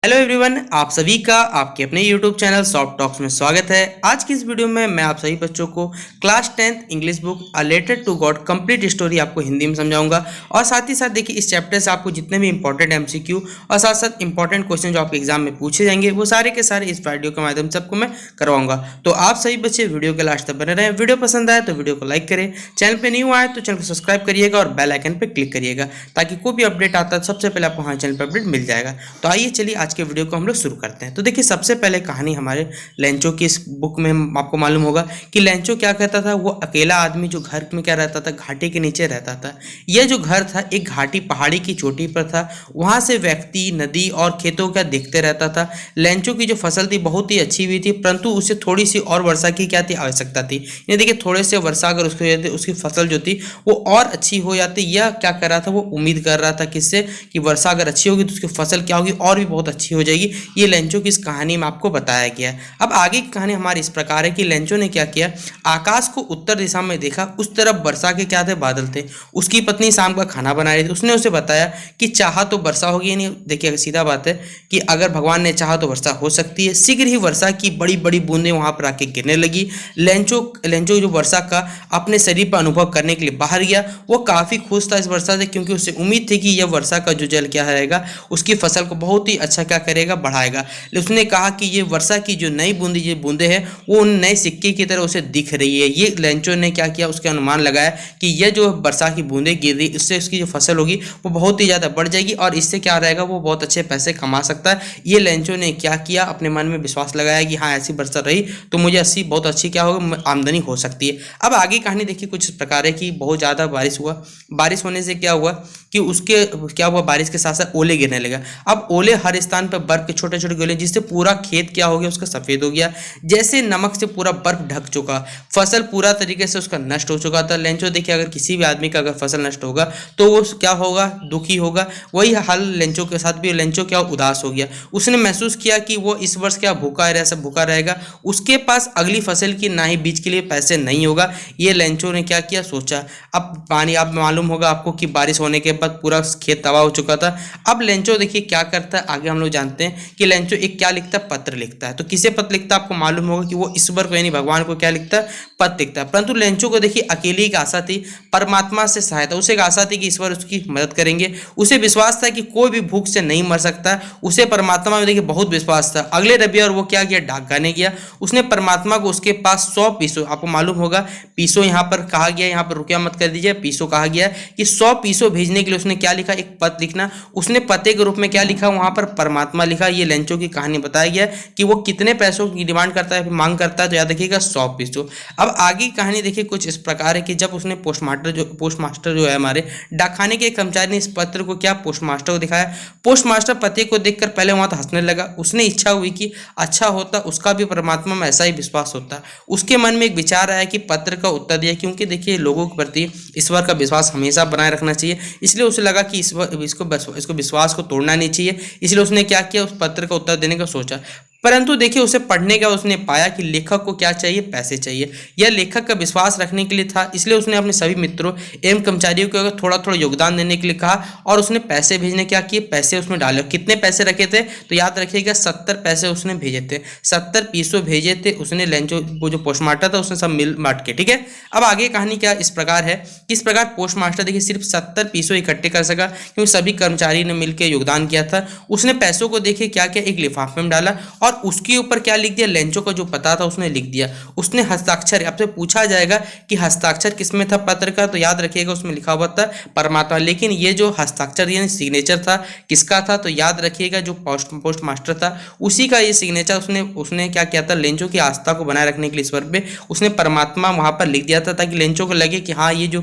Hello everyone, आप सभी का आपके अपने यूट्यूब चैनल सॉफ्ट टॉक्स में स्वागत है। आज की इस वीडियो में मैं आप सभी बच्चों को class 10th English book a letter to God complete story आपको हिंदी में समझाऊंगा। और साथ ही साथ देखिए, इस चैप्टर से आपको जितने भी इंपॉर्टेंट एमसीक्यू और साथ साथ इंपॉर्टेंट क्वेश्चन जो आपके एग्जाम में पूछे जाएंगे वो सारे के सारे इस वीडियो के माध्यम से आपको मैं करवाऊंगा। तो आप सभी बच्चे वीडियो के लास्ट तक बने रहें। वीडियो पसंद आए तो वीडियो को लाइक करें, चैनल पर न्यू आए तो चैनल को सब्सक्राइब करिएगा और बेल आइकन पर क्लिक करिएगा ताकि कोई भी अपडेट आता है सबसे पहले आपको हमारे चैनल पर अपडेट मिल जाएगा। तो आइए चलिए आज के वीडियो को हम लोग शुरू करते हैं। तो देखिए, सबसे पहले कहानी हमारे लेंचो की इस बुक में आपको मालूम होगा कि लेंचो क्या कहता था। वो अकेला आदमी जो घर में क्या रहता था, घाटी के नीचे रहता था। यह जो घर था एक घाटी पहाड़ी की चोटी पर था। वहां से व्यक्ति नदी और खेतों का देखते रहता था। लेंचो की जो फसल थी बहुत ही अच्छी हुई थी, परंतु उसे थोड़ी सी और वर्षा की क्या थी, आवश्यकता थी। ये देखिए, थोड़े से वर्षा अगर उसकी फसल जो थी वो और अच्छी हो जाती। यह क्या कर रहा था, वो उम्मीद कर रहा था किससे, कि वर्षा अगर अच्छी होगी तो उसकी फसल क्या होगी, और भी बहुत अच्छी हो जाएगी। ये लेंचो की इस कहानी में आपको बताया गया है। अब आगे की कहानी हमारी इस प्रकार है कि लेंचो ने क्या किया, आकाश को उत्तर दिशा में देखा। उस तरफ वर्षा के क्या थे, बादल थे। उसकी पत्नी शाम का खाना बना रही थी। उसने उसे बताया कि चाहा तो वर्षा होगी। नहीं, देखिए सीधा बात है कि अगर भगवान ने चाहा तो वर्षा हो सकती है। शीघ्र ही वर्षा की बड़ी बड़ी बूंदें वहां पर आके गिरने लगी। लेंचो जो वर्षा का अपने शरीर पर अनुभव करने के लिए बाहर गया। वो काफी खुश था इस वर्षा से, क्योंकि उसे उम्मीद थी कि यह वर्षा का जो जल क्या रहेगा उसकी फसल को बहुत ही अच्छा क्या करेगा, बढ़ाएगा। उसने कहा कि ये वर्षा की जो नई बूंदे हैं वो उन नए सिक्के की तरह उसे दिख रही है। ये लेंचो ने क्या किया, उसके अनुमान लगाया कि यह जो वर्षा की बूंदें गिर रही, इससे उसकी जो फसल होगी वो बहुत ही ज़्यादा बढ़ जाएगी और इससे क्या रहेगा, वो बहुत अच्छे पैसे कमा सकता है। ये लेंचो ने क्या किया, अपने मन में विश्वास लगाया कि हाँ, ऐसी वर्षा रही तो मुझे ऐसी बहुत अच्छी क्या होगा, आमदनी हो सकती है। अब आगे कहानी देखिए कुछ इस प्रकार है कि बहुत ज़्यादा बारिश हुआ। बारिश होने से क्या हुआ कि उसके क्या हुआ, बारिश के साथ साथ ओले गिरने लगा। अब ओले हर स्थान पर बर्फ के छोटे छोटे गोले, जिससे पूरा खेत क्या हो गया, उसका सफेद हो गया। जैसे नमक से पूरा बर्फ ढक चुका, फसल पूरा तरीके से उसका नष्ट हो चुका था। लेंचो देखिए, अगर किसी भी आदमी का अगर फसल नष्ट होगा तो वो क्या होगा, दुखी होगा। वही हाल लेंचो के साथ भी। लेंचो क्या उदास हो गया। उसने महसूस किया कि वो इस वर्ष क्या भूखा रहेगा। उसके पास अगली फसल की ना ही बीज के लिए पैसे नहीं होगा। ये लेंचो ने क्या किया, सोचा। अब पानी, आप मालूम होगा आपको कि बारिश होने के बाद पूरा खेत तबाह हो चुका था। अब लेंचो देखिए क्या करता है, आगे हम लोग जानते हैं कि लेंचो एक क्या लिखता है, पत्र लिखता है। तो किसे पत्र लिखता है, आपको मालूम होगा कि वो ईश्वर को यानी भगवान को क्या लिखता है, पत्र लिखता है। परंतु लेंचो को देखिए अकेली एक आशा थी, परमात्मा से सहायता। उसे एक आशा थी कि ईश्वर उसकी मदद करेंगे। उसे विश्वास था कि कोई भी भूख से नहीं मर सकता। उसे परमात्मा में देखिए बहुत विश्वास था। अगले रविवार वो क्या किया, डाकखाने गया। उसने परमात्मा को उसके पास 100 पीसो, आपको मालूम होगा पीसो यहाँ पर कहा गया, यहाँ पर रुपया मत कर दीजिए, पीसो कहा गया कि 100 पीसो भेजने के लिए उसने क्या लिखा, एक पत्र लिखना। उसने पते के रूप में क्या लिखा, वहां पर परमात्मा लिखा। ये लेंचो की कहानी बताया गया कि वो कितने पैसों की डिमांड करता है, मांग करता है, तो याद रखिएगा 100 पीसो। अब आगे की कहानी देखिए कुछ इस प्रकार है कि जब उसने पोस्टमास्टर जो है हमारे डाकखाने के कर्मचारी ने इस पत्र को क्या, पोस्टमास्टर को दिखाया। पोस्टमास्टर पते को देखकर पहले वहां तो हंसने लगा। उसने इच्छा हुई कि अच्छा होता उसका भी परमात्मा में ऐसा ही विश्वास होता। उसके मन में एक विचार आया कि पत्र का उत्तर दिया, क्योंकि देखिए लोगों के प्रति ईश्वर का विश्वास हमेशा बनाए रखना चाहिए। इसलिए उसे लगा कि इसको विश्वास को तोड़ना नहीं चाहिए। इसलिए उसने क्या किया, उस पत्र का उत्तर देने का सोचा। परंतु देखिए उसे पढ़ने का उसने पाया कि लेखक को क्या चाहिए, पैसे चाहिए। यह लेखक का विश्वास रखने के लिए था। इसलिए उसने अपने सभी मित्रों एवं कर्मचारियों को थोड़ा थोड़ा योगदान देने के लिए कहा और उसने पैसे भेजने क्या किए, पैसे उसमें डाले। कितने पैसे रखे थे, तो याद रखिएगा 70 पैसे उसने भेजे थे। 70 पीसो भेजे थे उसने। लेंचो वो जो पोस्टमास्टर था उसने सब मिल बांट के, ठीक है। अब आगे कहानी क्या इस प्रकार है, किस प्रकार पोस्टमास्टर देखिए सिर्फ 70 पीसो इकट्ठे कर सका, क्योंकि सभी कर्मचारी ने मिलकर योगदान किया था। उसने पैसों को देखिए क्या किया, एक लिफाफे में डाला और उसके ऊपर क्या लिख दिया, लेंचो का जो पता था उसने लिख दिया। उसने हस्ताक्षर, आपसे पूछा जाएगा कि हस्ताक्षर किसमें था पत्र का, तो याद रखिएगा उसमें लिखा हुआ था परमात्मा। लेकिन ये जो हस्ताक्षर यानी सिग्नेचर था किसका था, तो याद रखिएगा जो पोस्ट मास्टर था उसी का ये सिग्नेचर। उसने क्या किया था, लेंचो की आस्था को बनाए रखने के लिए ईश्वर पे उसने परमात्मा वहां पर लिख दिया था, ताकि लेंचो को लगे कि हाँ ये जो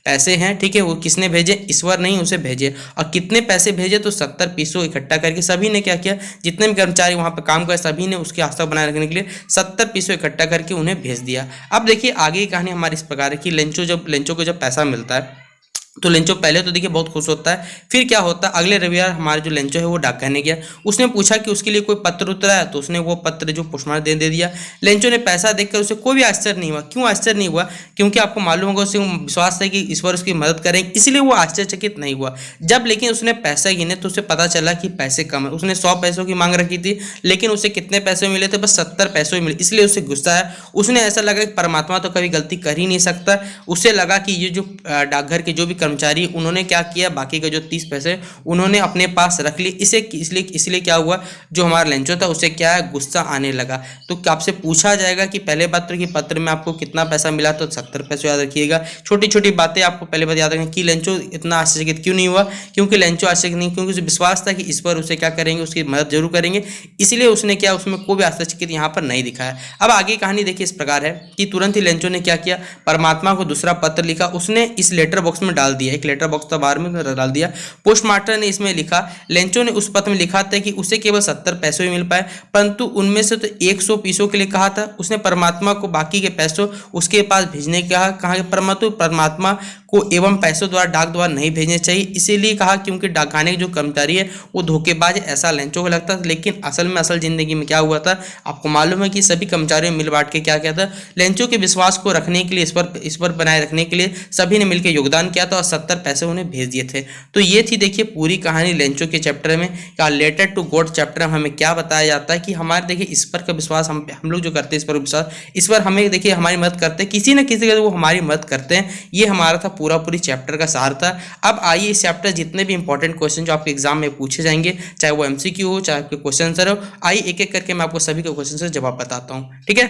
पैसे हैं, ठीक है, वो किसने भेजे, ईश्वर नहीं उसे भेजे। और कितने पैसे भेजे, तो 70 पीसो इकट्ठा करके सभी ने क्या किया, जितने भी कर्मचारी वहां पर काम कर सभी ने उसकी आस्था बनाए रखने के लिए 70 पीसो इकट्ठा करके उन्हें भेज दिया। अब देखिए आगे की कहानी हमारी इस प्रकार है कि लेंचो को जब पैसा मिलता है तो लेंचो पहले तो देखिए बहुत खुश होता है। फिर क्या होता है, अगले रविवार हमारा जो लेंचो है वो डाक कहने गया। उसने पूछा कि उसके लिए कोई पत्र उतरा है, तो उसने वो पत्र जो पोस्टमार्क दे दिया। लेंचो ने पैसा देखकर उसे कोई भी आश्चर्य नहीं हुआ। क्यों आश्चर्य नहीं हुआ? क्योंकि आपको मालूम होगा उसे विश्वास था कि ईश्वर उसकी मदद करेंगे, इसलिए वो आश्चर्यचकित नहीं हुआ। जब लेकिन उसने पैसा गिने तो उसे पता चला कि पैसे कम है। उसने 100 पैसों की मांग रखी थी, लेकिन उसे कितने पैसे मिले थे? बस 70 पैसे मिले। इसलिए उसे गुस्सा है। उसने ऐसा लगा कि परमात्मा तो कभी गलती कर ही नहीं सकता। उसे लगा कि ये जो डाकघर के जो भी कर्मचारी, उन्होंने क्या किया, बाकी का जो 30 पैसे उन्होंने अपने पास रख लिए। इसलिए क्या हुआ, जो हमारा लेंचो था उसे क्या है, गुस्सा आने लगा। तो आपसे पूछा जाएगा कि पहले पत्र की पत्र में आपको कितना पैसा मिला, तो 70 पैसे याद रखिएगा। छोटी छोटी बातें आपको पहले बात याद रखें कि लेंचो इतना आश्चर्यचकित क्यों नहीं हुआ, क्योंकि लेंचो आश्चर्यचकित नहीं, क्योंकि उसे विश्वास था कि ईश्वर उसे क्या करेंगे, उसकी मदद जरूर करेंगे। इसलिए उसने क्या, उसमें कोई भी आश्चर्यचकित यहाँ पर नहीं दिखाया। अब आगे कहानी देखिए इस प्रकार है कि तुरंत ही लेंचो ने क्या किया, परमात्मा को दूसरा पत्र लिखा। उसने इस लेटर बॉक्स में डाल दिया। एक लेटर बॉक्स था बाहर में, डाल दिया। पोस्टमास्टर ने इसमें लिखा, लेंचो ने उस पत्र में लिखा था कि उसे केवल 70 पैसे ही मिल पाए, परंतु उनमें से तो 100 पैसों के लिए कहा था। उसने परमात्मा को बाकी के पैसों उसके पास भेजने का कहा, परंतु परमात्मा को एवं पैसों द्वारा डाक द्वारा नहीं भेजने चाहिए। इसीलिए कहा क्योंकि डाकखाने के जो कर्मचारी है वो धोखेबाज, ऐसा लेंचो को लगता था। लेकिन असल में असल जिंदगी में क्या हुआ था, आपको मालूम है कि सभी कर्मचारियों ने मिल बांट के क्या किया था, लेंचो के विश्वास को रखने के लिए, इस पर बनाए रखने के लिए सभी ने मिलकर योगदान किया था और 70 पैसे उन्हें भेज दिए थे। तो ये थी देखिए पूरी कहानी लेंचो के चैप्टर में। क्या लेटर टू गॉड चैप्टर में हमें क्या बताया जाता है कि हमारे देखिए ईश्वर का विश्वास, हम लोग जो करते हैं ईश्वर विश्वास, ईश्वर हमें देखिए हमारी मदद करते हैं, किसी न किसी का वो हमारी मदद करते हैं। ये हमारा था पूरी चैप्टर का सार था। अब आइए इस चैप्टर जितने भी इंपॉर्टेंट क्वेश्चन जो आपके एग्जाम में पूछे जाएंगे, चाहे वो एमसीक्यू हो चाहे आपके क्वेश्चन आंसर हो, आइए एक एक करके मैं आपको सभी के क्वेश्चन से जवाब बताता हूँ। ठीक है,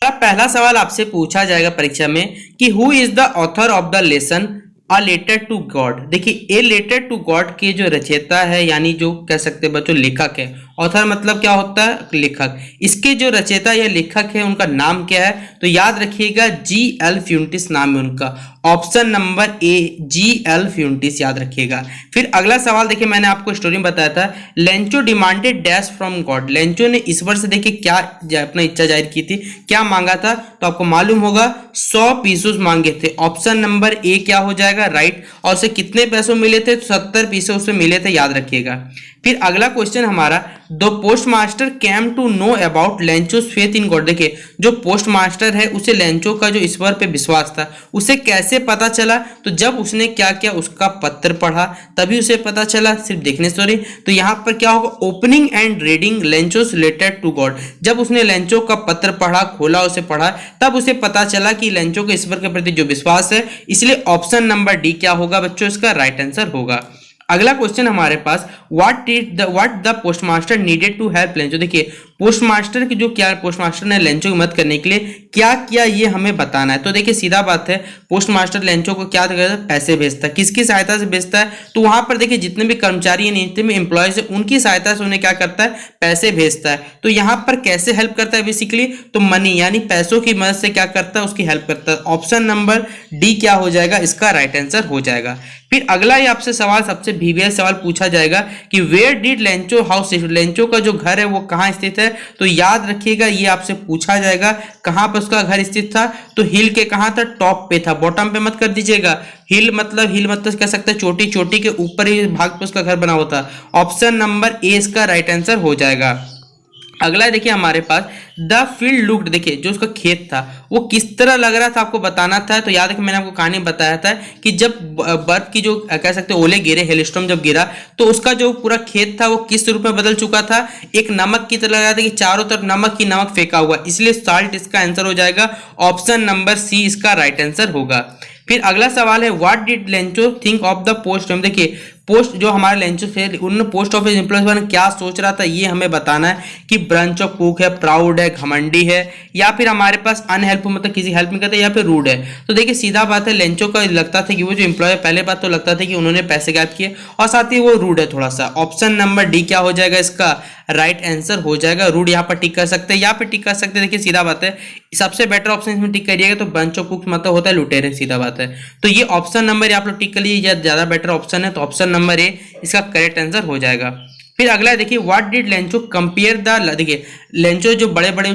पहला सवाल आपसे पूछा जाएगा परीक्षा में कि who is the author of the lesson a letter to God. देखिए ए लेटर टू गॉड के जो रचयिता है, यानी जो कह सकते हैं बच्चों लेखक है। ऑथर मतलब क्या होता है, लेखक। इसके जो रचयिता या लेखक है उनका नाम क्या है, तो याद रखिएगा G.L. फ्यूंटिस नाम है उनका। Option number A G.L. फ्यूंटिस याद रखिएगा। फिर अगला सवाल देखिए, मैंने आपको स्टोरी में बताया था, Lencho demanded dash from God. Lencho ने ईश्वर से देखिए क्या अपना इच्छा जाहिर की थी, क्या मांगा था, तो आपको मालूम होगा 100 पीसों मांगे थे। ऑप्शन नंबर ए क्या हो जाएगा, राइट। और उसे कितने पैसों मिले थे, तो 70 पैसे उसे मिले थे, याद रखिएगा। फिर अगला क्वेश्चन हमारा, the post master came to know about Lencho's faith in God. देखिए जो पोस्ट मास्टर है उसे लेंचो का जो ईश्वर पे विश्वास था उसे कैसे पता चला, तो जब उसने क्या किया, उसका पत्र पढ़ा तभी उसे पता चला, सिर्फ देखने से नहीं। तो यहाँ पर क्या होगा, opening and reading Lencho's letter to God. जब उसने लेंचो का पत्र पढ़ा, खोला, उसे पढ़ा, तब उसे पता चला कि लेंचो के ईश्वर के प्रति जो विश्वास है। इसलिए ऑप्शन नंबर डी क्या होगा बच्चों, इसका राइट आंसर होगा। अगला क्वेश्चन हमारे पास, what the postmaster needed to help Lencho. देखिए पोस्टमास्टर की जो क्या, पोस्टमास्टर ने लेंचो की मदद करने के लिए क्या किया ये हमें बताना है। तो देखिए सीधा बात है, पोस्टमास्टर लेंचो को क्या करता है, पैसे भेजता है। किसकी सहायता से भेजता है, तो वहां पर देखिए जितने भी कर्मचारी हैं, जितने भी एम्प्लॉयज है, उनकी सहायता से उन्हें क्या करता है, पैसे भेजता है। तो यहाँ पर कैसे हेल्प करता है बेसिकली, तो मनी यानी पैसों की मदद से क्या करता है, उसकी हेल्प करता है। ऑप्शन नंबर डी क्या हो जाएगा, इसका राइट आंसर हो जाएगा। फिर अगला ही आपसे सवाल, सबसे वीवीआई सवाल पूछा जाएगा कि where did Lencho house, Lencho का जो घर है वो कहाँ स्थित है। तो याद रखिएगा ये आपसे पूछा जाएगा कहाँ पर उसका घर स्थित था, तो हिल के कहाँ था, टॉप पे था, बॉटम पे मत कर दीजिएगा। हिल मतलब कह सकते हैं चोटी, चोटी के ऊपर ही भाग पे उसका घर बना हुआ था। ऑप्शन नंबर ए इसका राइट आंसर हो जाएगा। अगला देखिए हमारे पास, द फील्ड लुक्ड। देखिए जो उसका खेत था वो किस तरह लग रहा था आपको बताना था। तो याद है कि मैंने आपको कहानी बताया था कि जब बर्फ की जो कह सकते हैं ओले गिरे, हेलस्टॉर्म जब गिरा, तो उसका जो पूरा खेत था वो किस रूप में बदल चुका था, एक नमक की तरह लग रहा था कि चारों तरफ नमक ही नमक फेंका हुआ। इसलिए साल्ट इसका आंसर हो जाएगा। ऑप्शन नंबर सी इसका राइट आंसर होगा। फिर अगला सवाल है, what did Lencho think of the post. देखिए पोस्ट जो हमारे लेंचो थे उन पोस्ट ऑफिस एम्प्लॉयज में क्या सोच रहा था ये हमें बताना है कि ब्रंच ऑफ कुक है, प्राउड है, घमंडी है, या फिर हमारे पास अनहेल्पफुल मतलब किसी हेल्प नहीं करता, या फिर रूड है। तो देखिए सीधा बात है, लेंचो का लगता था कि वो जो एम्प्लॉय पहले बात तो लगता था कि उन्होंने पैसे गायब किए और साथ ही वो रूड है थोड़ा सा। ऑप्शन नंबर डी क्या हो जाएगा, इसका राइट आंसर हो जाएगा। रूड यहाँ पर टिक कर सकते हैं, यहाँ पे टिक कर सकते हैं। देखिए सीधा बात है, सबसे बेटर ऑप्शन इसमें टिक करिएगा तो ब्रंच ऑफ कुक मतलब होता है लुटेरे, सीधा बात है। तो ये ऑप्शन नंबर आप लोग टिक कर लीजिए, ज्यादा बेटर ऑप्शन है। तो ऑप्शन नंबर ए इसका करेक्ट आंसर हो जाएगा। फिर अगला देखिए what did Lencho compare the, देखिए लेंचो जो बड़े बड़े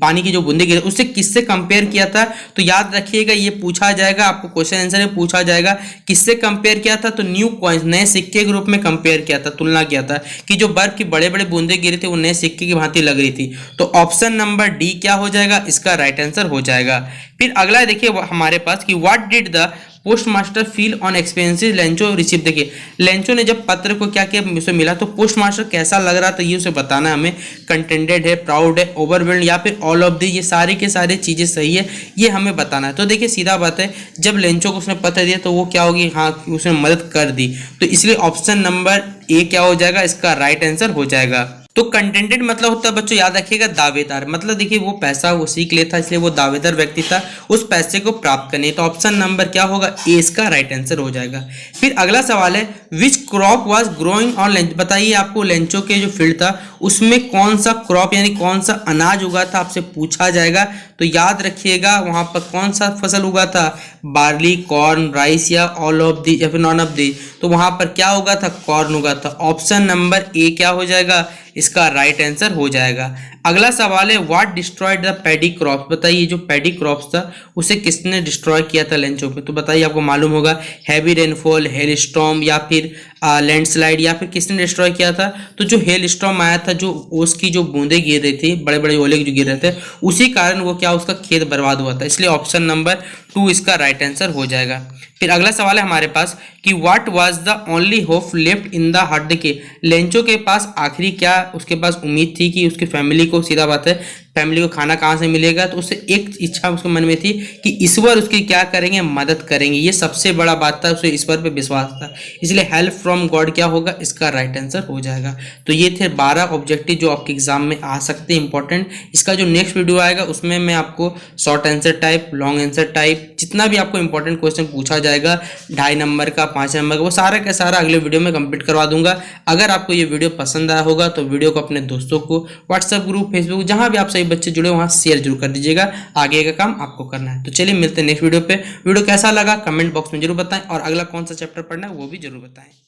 पानी की जो बूंदे गिरे उससे किससे कंपेयर किया था, तो याद रखिएगा ये पूछा जाएगा आपको, क्वेश्चन आंसर में पूछा जाएगा किससे कंपेयर किया था, तो न्यू कॉइन्स, नए सिक्के के रूप में कंपेयर किया था, तुलना किया था कि जो बर्फ की बड़े बड़े बूंदे गिरे थे वो नए सिक्के की भांति लग रही थी। तो ऑप्शन नंबर डी क्या हो जाएगा, इसका राइट आंसर हो जाएगा। फिर अगला देखिए हमारे पास कि what did the post master feel on expensive Lencho receive, देखिए लेंचो ने जब पत्र को क्या किया उसे मिला तो पोस्ट मास्टर कैसा लग रहा, तो ये उसे बताना हमें, कंटेंटेड है, प्राउड है, ओवरवेल्ड या फिर ऑल ऑफ दी, ये सारे के सारे चीजें सही है, ये हमें बताना है। तो देखिए सीधा बात है, जब लेंचो को उसने पत्र दिया तो वो क्या होगी, हाँ उसने मदद कर दी, तो इसलिए ऑप्शन नंबर ए क्या हो जाएगा, इसका राइट आंसर हो जाएगा। तो कंटेंटेड मतलब होता है बच्चों याद रखिएगा दावेदार, मतलब देखिए वो पैसा वो सीख लेता इसलिए वो दावेदार व्यक्ति था उस पैसे को प्राप्त करने, तो ऑप्शन नंबर क्या होगा, ए इसका राइट आंसर हो जाएगा। फिर अगला सवाल है which crop was growing on Lencho, बताइए आपको लेंचो के जो फील्ड था उसमें कौन सा क्रॉप यानी कौन सा अनाज उगा था, आपसे पूछा जाएगा। तो याद रखिएगा वहां पर कौन सा फसल उगा था, बार्ली, कॉर्न, राइस या ऑल ऑफ दी या फिर नॉन ऑफ दी, तो वहां पर क्या उगा था, कॉर्न उगा था। ऑप्शन नंबर ए क्या हो जाएगा, इसका राइट आंसर हो जाएगा। अगला सवाल है what destroyed the paddy crops, बताइए जो पैडी क्रॉप्स था उसे किसने डिस्ट्रॉय किया था लेंचो पे, तो बताइए आपको मालूम होगा हैवी रेनफॉल, हेल स्टॉर्म या फिर लैंडस्लाइड, या फिर किसने डिस्ट्रॉय किया था, तो जो हेल स्टॉर्म आया था, जो ओस की जो बूंदे गिर रही थी, बड़े बड़े ओले जो गिर रहे थे, उसी कारण वो क्या उसका खेत बर्बाद हुआ था, इसलिए ऑप्शन नंबर 2 इसका राइट आंसर हो जाएगा। फिर अगला सवाल है हमारे पास कि what was the only hope left in the heart, देखिए लेंचो के पास आखिरी क्या उसके पास उम्मीद थी कि उसकी फैमिली को, सीधा बात है फैमिली को खाना कहाँ से मिलेगा, तो उससे एक इच्छा उसके मन में थी कि ईश्वर उसकी क्या करेंगे, मदद करेंगे, ये सबसे बड़ा बात था, उसे ईश्वर पे विश्वास था, इसलिए हेल्प फ्रॉम गॉड क्या होगा, इसका राइट आंसर हो जाएगा। तो ये थे 12 ऑब्जेक्टिव जो आपके एग्जाम में आ सकते हैं इंपॉर्टेंट। इसका जो नेक्स्ट वीडियो आएगा उसमें मैं आपको short answer type, long answer type, जितना भी आपको इंपॉर्टेंट क्वेश्चन पूछा जाएगा 2.5 नंबर का, 5 नंबर का, वो सारा का सारा अगले वीडियो में कंप्लीट करवा दूंगा। अगर आपको ये वीडियो पसंद आया होगा तो वीडियो को अपने दोस्तों को व्हाट्सएप ग्रुप, फेसबुक, जहां भी आप सभी बच्चे जुड़े वहां शेयर जरूर कर दीजिएगा, आगे का काम आपको करना है। तो चलिए मिलते हैं नेक्स्ट वीडियो पे। वीडियो कैसा लगा कमेंट बॉक्स में जरूर बताएं और अगला कौन सा चैप्टर पढ़ना है वो भी जरूर बताएं।